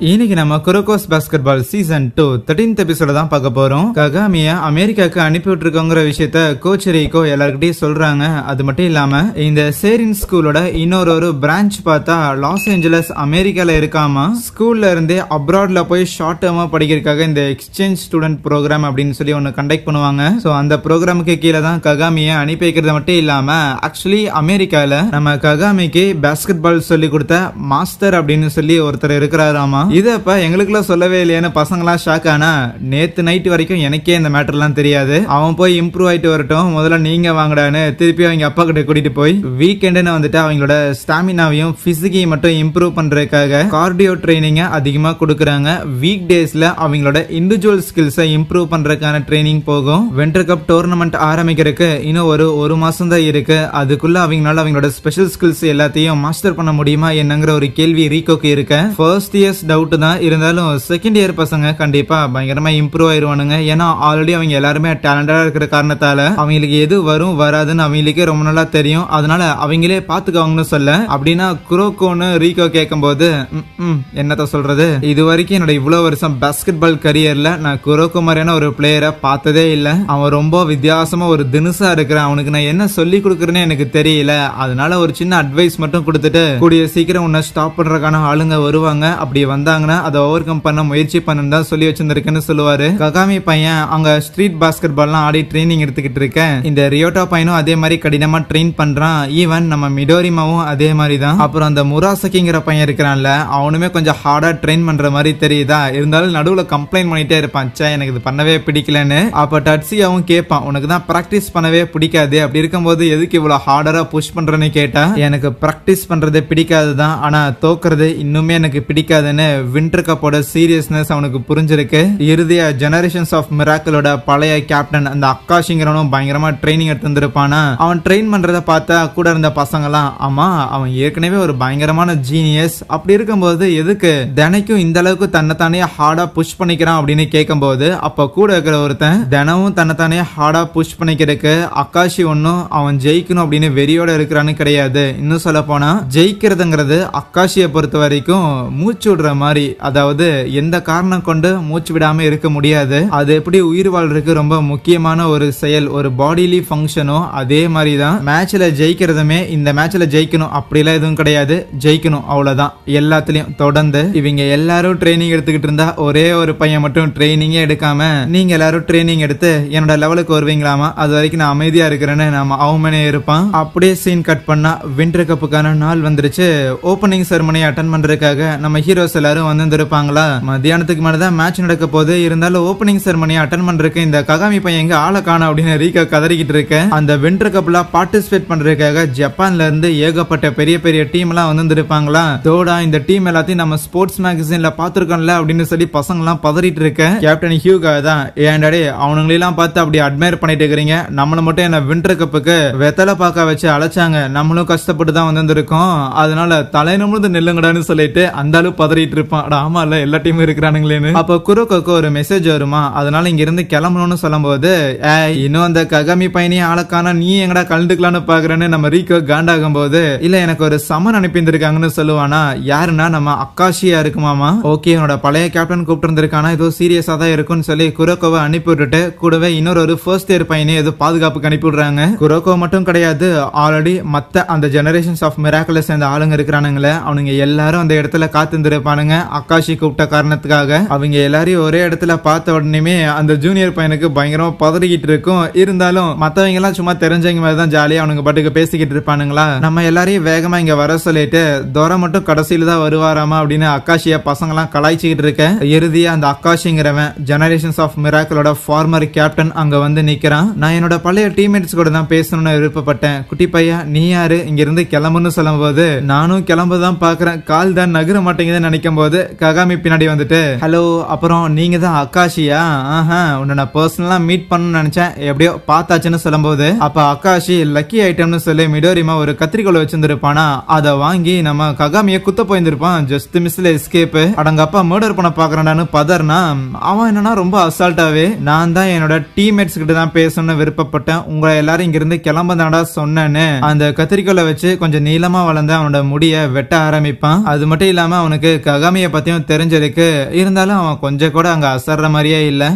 இன்னைக்கு நம்ம குரோகோஸ் basketball season 2 13th எபிசோட தான் பார்க்க போறோம். ககாமிய அமெரிக்காக்கு அனுப்பி விட்டுருக்கோங்கிற விஷயத்த கோச் ரீகோ எல்லார்கிட்டயும் சொல்றாங்க. அது மட்டும் இல்லாம இந்த சேரின் ஸ்கூலோட இன்னொரு பிரான்ச் பார்த்தா லாஸ் ஏஞ்சலஸ் அமெரிக்கால இருக்காமா. ஸ்கூல்ல இருந்தே அப்ராட்ல போய் ஷார்ட் டேர்மா படிக்கிறதுக்காக இந்த எக்ஸ்சேஞ்ச் ஸ்டூடெண்ட் ப்ரோக்ராம் அப்படின்னு சொல்லி ஒன்னு கண்டக்ட் பண்ணுவாங்க. சோ அந்த ப்ரோக்ராமுக்கு கீழே தான் ககாமிய அனுப்பி வைக்கிறது மட்டும் இல்லாம ஆக்சுவலி அமெரிக்கால நம்ம ககாமிக்கு பாஸ்கெட்பால் சொல்லி கொடுத்த மாஸ்டர் அப்படின்னு சொல்லி ஒருத்தர் இருக்கிறாராமா. இதப்ப எங்களுக்குள்ள சொல்லவே இல்லையான்னு பசங்களாம் ஷாக் ஆனா நேத்து நைட் வரைக்கும் எனக்கே இந்த மேட்டர்லாம் தெரியாது. அவன் போய் இம்ப்ரூவ் ஆயிட்டு வரட்டும், முதல்ல நீங்க வாங்கடான்னு திருப்பி அவங்க அப்பா கிட்ட கூட்டிட்டு போய் வீக்கெண்டுன்னு வந்துட்டு அவங்களோட ஸ்டாமினாவையும் பிசிக்கையும் மட்டும் இம்ப்ரூவ் பண்றதுக்காக கார்டியோ ட்ரைனிங்க அதிகமா கொடுக்கறாங்க. வீக் டேஸ்ல அவங்களோட இண்டிவிஜுவல் ஸ்கில்ஸை இம்ப்ரூவ் பண்றதுக்கான ட்ரைனிங் போகும். வின்டர் கப் டோர்னமெண்ட் ஆரம்பிக்கிறதுக்கு இன்னும் ஒரு மாசம் தான் இருக்கு. அதுக்குள்ள அவங்களால அவங்களோட ஸ்பெஷல் ஸ்கில்ஸ் எல்லாத்தையும் மாஸ்டர் பண்ண முடியுமா என்னங்கிற ஒரு கேள்வி ரீகோக்கு இருக்கு. ஃபர்ஸ்ட் இயர்ஸ் டவுட் தான் இருந்தாலும் செகண்ட் இயர் பசங்க கண்டிப்பா பயங்கரமா இம்ப்ரூவ் ஆயிருவானுங்க. ஏன்னா ஆல்ரெடி அவங்க எல்லாருமே டேலண்டடா இருக்கிற காரணத்தால அவங்களுக்கு எது வரும் வராதுன்னு அவங்களுக்கே ரொம்ப நல்லா தெரியும். அதனால அவங்களே பாத்துக்கவங்கன்னு சொல்ல அப்படின்னா குரோகோன்னு ரீகோ கேட்கும் போது என்னத்த சொல்றது, இது வரைக்கும் என்னோட இவ்வளவு வருஷம் பாஸ்கெட் பால் கரியர்ல நான் குரோகோ மாதிரியான ஒரு பிளேயரை பார்த்ததே இல்ல. அவன் ரொம்ப வித்தியாசமா ஒரு தினுசா இருக்கிறான். அவனுக்கு நான் என்ன சொல்லி கொடுக்கறேன்னு எனக்கு தெரியல. அதனால ஒரு சின்ன அட்வைஸ் மட்டும் கொடுத்துட்டு கூடிய சீக்கிரம் உன்னை ஸ்டாப் பண்றதுக்கான ஆளுங்க வருவாங்க. அப்படி வந்தாங்கன்னா அதை ஓவர் கம் பண்ண முயற்சி பண்ணு தான் சொல்லி வச்சிருந்திருக்குன்னு சொல்லுவாரு. ககாமி பையன் அங்க ஸ்ட்ரீட் பாஸ்கெட் பால்லாம் ஆடி ட்ரைனிங் எடுத்துக்கிட்டு இருக்கேன். இந்த ரியோட்டா பையனும் அதே மாதிரி கடினமா ட்ரெயின் பண்றான். ஈவன் நம்ம மிடோரிமாவும் அதே மாதிரி தான். அப்புறம் அந்த முராசகிங்கிற பையன் இருக்கிறான்ல, அவனுமே கொஞ்சம் ஹார்டா ட்ரெயின் பண்ற மாதிரி தெரியுதா. இருந்தாலும் நடுவுல கம்ப்ளைண்ட் பண்ணிட்டே இருப்பான், சே எனக்கு இது பண்ணவே பிடிக்கலன்னு. அப்ப டட்சியாவும் கேட்பான், உனக்கு தான் பிராக்டிஸ் பண்ணவே பிடிக்காது, அப்படி இருக்கும்போது எதுக்கு இவ்வளவு ஹார்டரா புஷ் பண்றேன்னு கேட்டா, எனக்கு பிராக்டிஸ் பண்றது பிடிக்காதுதான், ஆனா தோக்குறது இன்னுமே எனக்கு பிடிக்காதுன்னு வின்டர் கப்போட சீரியஸ்னஸ் அவனுக்கு புரிஞ்சிருக்கு. இறுதியா ஜெனரேஷன்ஸ் ஆஃப் மிராக்கிளோட பழைய கேப்டன் அந்த அக்காஷிங்கிறவனும் பயங்கரமா ட்ரைனிங் எடுத்திருப்பானா. அவன் ட்ரெயின் பண்றத பார்த்தா கூட இருந்த பசங்கலாம், ஆமா அவன் ஏற்கனவே ஒரு பயங்கரமான ஜீனியஸ், அப்படி இருக்கும்போது எதுக்கு தினைக்கும் இந்த அளவுக்கு தன்னைத்தானே ஹார்டா புஷ் பண்ணிக்கிறான் அப்படின்னு கேட்கும் போது அப்ப கூட இருக்கிற ஒருத்தன் தினமும் தன்னைத்தானே ஹார்டா புஷ் பண்ணிக்கிறதுக்கு அக்காஷி ஒன்னும் அவன் ஜெயிக்கணும் அப்படின்னு வெறியோட இருக்கிறான்னு கிடையாது. இன்னும் சொல்ல போனா ஜெயிக்கிறதுங்கிறது அக்காஷியை பொறுத்த வரைக்கும் மூச்சு விடுற மாதிரி, அதாவது எந்த காரணம் கொண்டு மூச்சு விடாம இருக்க முடியாது. அது எப்படி உயிர் வாழ்றதுக்கு ரொம்ப முக்கியமான ஒரு செயல், ஒரு பாடிலி ஃபங்க்ஷனோ அதே மாதிரி தான் மேட்ச்ல ஜெயிக்கிறதுமே. இந்த மேட்ச்ல ஜெயிக்கணும் அப்படிலாம் எதுவும் கிடையாது, ஜெயிக்கணும் அவ்வளவுதான் எல்லாத்துலயும். தொடர்ந்து இவங்க எல்லாரும் ட்ரைனிங் எடுத்துக்கிட்டு இருந்தா ஒரே ஒரு பையன் மட்டும் ட்ரைனிங்கே எடுக்காம, நீங்க எல்லாரும் ட்ரைனிங் எடுத்து என்னோட லெவலுக்கு வருவீங்களாமா, அது வரைக்கும் நான் அமைதியா இருக்கிறேன்னு நம்ம அவமனே இருப்பான். அப்படியே சீன் கட் பண்ணா வின்டர் கப்புக்கான நாள் வந்துருச்சு. ஓபனிங் செரமனி அட்டெண்ட் பண்றதுக்காக நம்ம ஹீரோஸ் எல்லாரும் வந்திருப்பாங்களா. மத்தியானத்துக்கு மேலதான் மேட்ச் நடக்க போது. இருந்தாலும் ஓபனிங் செரமனி அட்டெண்ட் பண்றதுக்கு இந்த ககாமி பையன் எங்க ஆளை காணோம் அப்படின்னு ரீகா கதறிக்கிட்டு இருக்க. அந்த வின்டர் கப்ல பார்ட்டிசிபேட் பண்றதுக்காக ஜப்பான்ல இருந்து ஏகப்பட்ட பெரிய பெரிய டீம் எல்லாம் வந்திருப்பாங்களா. தோடா இந்த டீம் எல்லாத்தையும் நம்ம ஸ்போர்ட்ஸ் மேகசின்ல பாத்துருக்கோம்ல அப்படின்னு சொல்லி பசங்க எல்லாம் பதறிட்டு இருக்க. கேப்டன் ஹியூகா தான், ஏன்டாடே அவனுங்களெல்லாம் பார்த்து அப்படி அட்மையர் பண்ணிட்டு இருக்கிறீங்க, நம்மள மட்டும் என்ன வின்டர் கப்புக்கு வெத்தலை பாக்க வச்சு அழைச்சாங்க, நம்மளும் கஷ்டப்பட்டு தான் வந்திருக்கோம், அதனால தலைநமுழுது நெல்லுங்கடான்னு சொல்லிட்டு அந்த அளவு பதறிட்டு இருப்பான். ஆமா இல்ல எல்லா டீமும் இருக்கிறானுங்களேன்னு. அப்ப குரோகோக்கு ஒரு மெசேஜ் வருமா, அதனால இங்க இருந்து கிளம்பணும்னு சொல்லும் போது இன்னும் அந்த ககாமி பையனையும் ஆளக்கான நீ எங்கடா கலந்துக்கலான்னு பாக்குறேன்னு நம்ம ரீகோ காண்டாகும் போது, இல்ல எனக்கு ஒரு சமன் அனுப்பியிருக்காங்கன்னு சொல்லுவானா. யாருன்னா நம்ம அக்காஷியா இருக்குமாமா. ஓகே என்னோட பழைய கேப்டன் கூப்பிட்டு இருந்திருக்கானா, ஏதோ சீரியஸா தான் இருக்கும்னு சொல்லி குரோகோவை அனுப்பி விட்டுட்டு கூடவே இன்னொரு ஃபர்ஸ்ட் இயர் பையனை ஏதோ பாதுகாப்புக்கு அனுப்பி விடுறாங்க. குரோகோ மட்டும் கிடையாது, ஆல்ரெடி மத்த அந்த ஜெனரேஷன்ஸ் ஆஃப் மிராக்கிள சேர்ந்த ஆளுங்க இருக்கிறானுங்களே, அவனுங்க எல்லாரும் அந்த இடத்துல காத்திருப்பானுங்க அக்காஷி கூப்பிட்ட காரணத்துக்காக. அவங்க எல்லாரையும் ஒரே இடத்துல பார்த்த உடனே அந்த ஜூனியர் பையனுக்கு பயங்கரமா பதறிக்கிட்டு இருக்கும். இருந்தாலும் மத்தவங்க எல்லாம் சும்மா தெரிஞ்சவங்க மாதிரி தான் ஜாலியா அவனுங்க பாட்டுக்கு பேசிக்கிட்டு இருப்பானுங்களா. நம்ம எல்லாரையும் வேகமா இங்க வர சொல்லிட்டு தோர மட்டும் கடைசியில தான் வருவாராமா அப்படின்னு அக்காஷிய பசங்க எல்லாம் கலாய்ச்சிக்கிட்டு இருக்க. இறுதியா அந்த அக்காஷிங்கிறவன் ஜெனரேஷன்ஸ் ஆஃப் மிராக்கிளோட ஃபார்மர் கேப்டன் அங்க வந்து நிக்கிறான். நான் என்னோட பழைய டீம்மேட்ஸ் கூட தான் பேசணும்னு விருப்பப்பட்டேன். குட்டி பையன் நீ யாரு, இங்க இருந்து கிளம்புன்னு சொல்லும் போது நானும் கிளம்புதான் பாக்குறேன், கால் தான் நகர மாட்டேங்குதுன்னு நினைக்கும் போது ககாமி பின்னாடி வந்துட்டு, ஹலோ அப்புறம் நீங்க தான் அக்காஷியா, உன்னை நான் பர்சனலா மீட் பண்ணணும்னு நினைச்சேன், எப்படியோ பார்த்தாச்சுன்னு சொல்லும் போது அப்ப அக்காஷி லக்கி ஐட்டம்னு சொல்லி மிடோரிமா ஒரு கத்திரிக்கோளை வச்சிருந்திருப்பானா, அதை வாங்கி நம்ம ககாமிய குத்த போயிருந்திருப்பான். ஜஸ்ட் மிஸ்ல எஸ்கேப். அடங்கப்பா மர்டர் பண்ண பாக்குறான்னு பதர்னா அவன் என்னன்னா ரொம்ப அசால்ட்டாவே, நான் தான் என்னோட டீம்மேட்ஸ் கிட்ட தான் பேசணும்னு விருப்பப்பட்டேன், உங்களை எல்லாரும் இங்க இருந்து கிளம்பதாடா சொன்னேன்னு அந்த கத்திரிக்கோளை வச்சு கொஞ்சம் நீளமா வளர்ந்த அவனோட முடிய வெட்ட ஆரம்பிப்பான். அது மட்டும் இல்லாம அவனுக்கு ககாமி ககாமியை பத்தியும் தெரிஞ்சிருக்கு. இருந்தாலும் அவன் கொஞ்சம் கூட அங்க அசர்ற மாதிரியே இல்ல.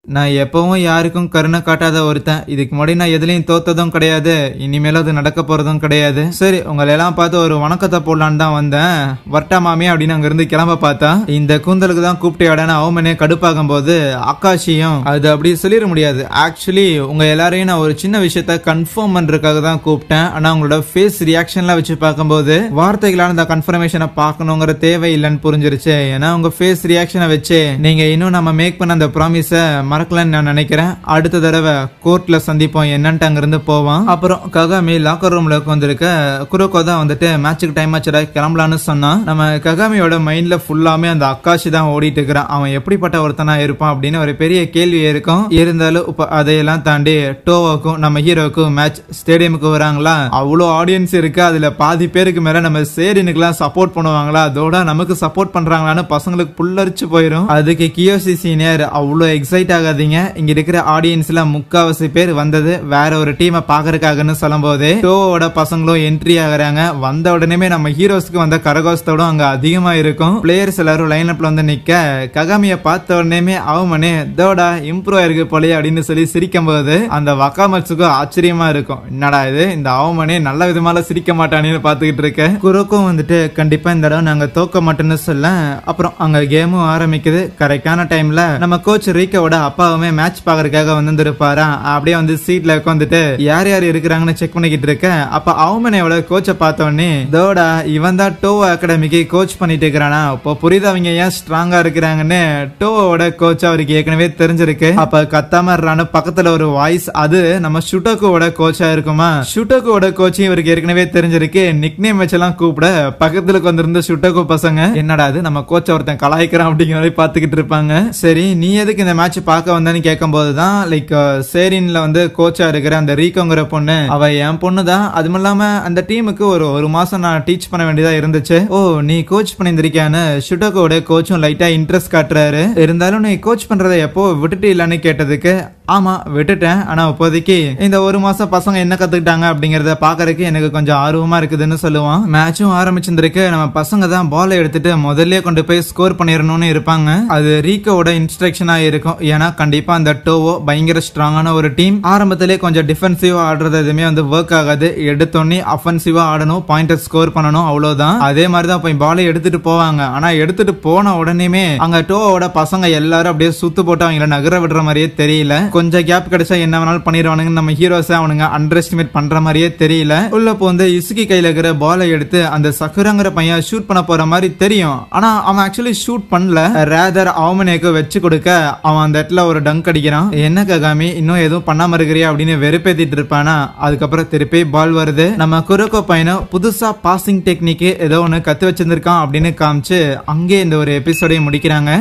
நான் எப்பவும் யாருக்கும் கருணை காட்டாத ஒருத்தன். இதுக்கு முன்னாடி நான் எதுலயும் தோத்ததும் கிடையாது, இனிமேலும் அது நடக்க போறதும் கிடையாது. சரி, உங்களை எல்லாம் பார்த்து ஒரு வணக்கத்தை போடலான்னு தான் வந்தேன். வர்ட்டா மாமி அப்படின்னு அங்க இருந்து கிளம்ப பார்த்தா இந்த கூந்தலுக்கு தான் கூப்பிட்டு அவமனே கடுப்பாகும் போது அக்காஷியும் அது அப்படி சொல்லிட முடியாது. ஆக்சுவலி உங்க எல்லாரையும் நான் ஒரு சின்ன விஷயத்த கன்ஃபார்ம் பண்றதுக்காக தான் கூப்பிட்டேன். ஆனா உங்களோட ஃபேஸ் ரியாக்ஷன்லாம் வச்சு பார்க்கும்போது வார்த்தைகளான இந்த கன்ஃபர்மேஷனை பார்க்கணுங்கிற தேவை இல்லைன்னு புரிஞ்சிருச்சு. ஏன்னா உங்க ஃபேஸ் ரியாக்ஷனை வச்சு நீங்க இன்னும் நம்ம மேக் பண்ண அந்த ப்ராமிஸ மறக்கலன்னு நான் நினைக்கிறேன். அடுத்த தடவை கோர்ட்ல சந்திப்போம் என்னன்ட்டு அங்கிருந்து போவான். அப்புறம் ககாமி லாக்கர் ரூம்ல உட்காந்துருக்க குரோக்கோ தான் வந்துட்டு மேட்சுக்கு டைம் ஆச்சுடா கிளம்பலான்னு சொன்னான். நம்ம ககாமியோட மைண்ட்ல ஃபுல்லாமே அந்த அக்காஷி தான் ஓடிட்டு இருக்கிறான். அவன் எப்படிப்பட்ட ஒருத்தனா இருப்பான் அப்படின்னு ஒரு பெரிய கேள்வி இருக்கும். இருந்தாலும் இப்ப அதையெல்லாம் தாண்டி டோவோக்கும் நம்ம ஹீரோக்கும் மேட்ச் ஸ்டேடியமுக்கு வராங்களா, அவ்வளோ ஆடியன்ஸ் இருக்கு. அதுல பாதி பேருக்கு மேல நம்ம சேரினுக்குலாம் சப்போர்ட் பண்ணுவாங்களா, அதோட நமக்கு சப்போர்ட் பண்றாங்களான்னு பசங்களுக்கு புல்லரிச்சு போயிடும். அதுக்கு கியோசி சீனியர் அவ்வளோ எக்ஸைட் ஆகாதீங்க, இங்க இருக்கிற ஆடியன்ஸ்ல முக்காவாசி பேர் வந்தது வேற ஒரு டீமை பாக்குறதுக்காகன்னு சொல்லும் போது டோவோட பசங்களும் என்ட்ரி ஆகுறாங்க. வந்த உடனே நம்ம ஹீரோஸ்க்கு வந்த கரகோஷத்தோட அங்க அதிகமா இருக்கும். பிளேயர்ஸ் எல்லாரும் லைன் அப்ல வந்து நிக்க ககாமிய பார்த்த உடனே அவமனே தோடா இம்ப்ரூவ் ஆயிருக்கு போலே அப்படின்னு சொல்லி சிரிக்கும் போது அந்த வக்காமட்சுக்கு ஆச்சரியமா இருக்கும். என்னடா இது, இந்த அவமனே நல்ல விதமால சிரிக்க மாட்டானேன்னு பாத்துக்கிட்டு இருக்க. குரோக்கும் வந்துட்டு கண்டிப்பா இந்த தடவை நாங்க தோக்க மாட்டோம்னு சொல்ல அப்புறம் அங்க கேமும் ஆரம்பிக்குது. கரெக்டான டைம்ல நம்ம கோச் ரீக்கோட அப்பாவுமே மேட்ச் பாக்குறதுக்காக வந்துருப்பாரா. அப்படியே வந்து சீட்ல உட்காந்துட்டு யார் யார் இருக்கிறாங்கன்னு செக் பண்ணிக்கிட்டு இருக்க. அப்ப அவமனோட கோச்சை பார்த்தோன்னே தோடா இவன் தான் டோவோ அகாடமிக்கு கோச் பண்ணிட்டு இருக்கிறானா, இப்போ புரியுது அவங்க ஏன் ஸ்ட்ராங்கா இருக்கிறாங்கன்னு. டோவோட கோச் அவருக்கு ஏற்கனவே தெரிஞ்சிருக்கு. அப்ப கத்தாம இருறான்னு பக்கத்துல ஒரு வாய்ஸ், அது நம்ம ஷுட்டோக்கோட கோச்சா இருக்குமா. ஷுட்டோக்கோட கோச்சும் இவருக்கு ஏற்கனவே தெரிஞ்சிருக்கு. நிக் நேம் வச்செல்லாம் கூப்பிட பக்கத்துல வந்திருந்த ஷுட்டோக்கோ பசங்க என்னடா அது நம்ம கோச்ச ஒருத்தன் கலாய்க்கிறான் அப்படிங்கிற மாதிரி பாத்துக்கிட்டு இருப்பாங்க. சரி, நீ எதுக்கு இந்த மேட்ச் பார்க்க வந்தேன்னு கேட்கும் போதுதான் லைக் சேரின்ல வந்து கோச்சா இருக்கிற அந்த ரீகோங்கிற பொண்ணு அவ என் பொண்ணு தான். அதுவும் இல்லாம அந்த டீமுக்கு ஒரு மாசம் நான் டீச் பண்ண வேண்டியதா இருந்துச்சு. ஓ, நீ கோச் பண்ணிருக்கியான்னு ஷுட்டோக்கோட கோச்சும் லைட்டா இன்ட்ரெஸ்ட் காட்டுறாரு. இருந்தாலும் நீ கோச் பண்றதை எப்போ விட்டுட்டு இல்லன்னு கேட்டதுக்கு ஆமா விட்டுட்டேன், ஆனா இப்போதைக்கு இந்த ஒரு மாசம் பசங்க என்ன கத்துக்கிட்டாங்க அப்படிங்கறத பாக்குறதுக்கு எனக்கு கொஞ்சம் ஆர்வமா இருக்குதுன்னு சொல்லுவான். மேட்சும் ஆரம்பிச்சிருக்கு. நம்ம பசங்க தான் பாலை எடுத்துட்டு முதல்ல கொண்டு போய் ஸ்கோர் பண்ணிடணும்னு இருப்பாங்க. அது ரீகோட இன்ஸ்ட்ரக்ஷனா இருக்கும். ஏன்னா கண்டிப்பா அந்த டோவோ பயங்கர ஸ்ட்ராங்கான ஒரு டீம். ஆரம்பத்திலே கொஞ்சம் டிஃபென்சிவா ஆடுறது எதுவுமே வந்து ஒர்க் ஆகாது. எடுத்தோடனே அஃபென்சிவா ஆடணும், பாயிண்டர் ஸ்கோர் பண்ணணும், அவ்வளவுதான். அதே மாதிரிதான் போய் பாலை எடுத்துட்டு போவாங்க. ஆனா எடுத்துட்டு போன உடனே அங்க டோவோட பசங்க எல்லாரும் அப்படியே சுத்து போட்டு அவங்கள நகர விடுற மாதிரியே தெரியல. கொஞ்சம் கேப் கிடைச்சா என்ன வேணாலும் பண்ணிடுவானுங்க. நம்ம ஹீரோஸ் அவனுங்க அண்டர் எஸ்டிமேட் பண்ற மாதிரியே தெரியல. உள்ள போந்து இசுகி கையில இருக்கிற பாலை எடுத்து அந்த சக்குரங்கிற பையன் ஷூட் பண்ண போற மாதிரி தெரியும். ஆனா அவன் ஆக்சுவலி ஷூட் பண்ணல. ரேதர் அவமனேக்கு வச்சு கொடுக்க அவன் அந்த இடத்துல ஒரு டங்க் அடிக்கிறான். என்ன ககாமி இன்னும் எதுவும் பண்ணாம இருக்கிறியா அப்படின்னு வெறுப்பேத்திட்டு இருப்பானா. அதுக்கப்புறம் திருப்பி பால் வருது. நம்ம குரோக்கோ பையனும் புதுசா பாசிங் டெக்னிக் ஏதோ ஒன்னு கத்து வச்சிருந்திருக்கான் அப்படின்னு காமிச்சு அங்கே இந்த ஒரு எபிசோடையும் முடிக்கிறாங்க.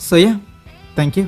So yeah, thank you.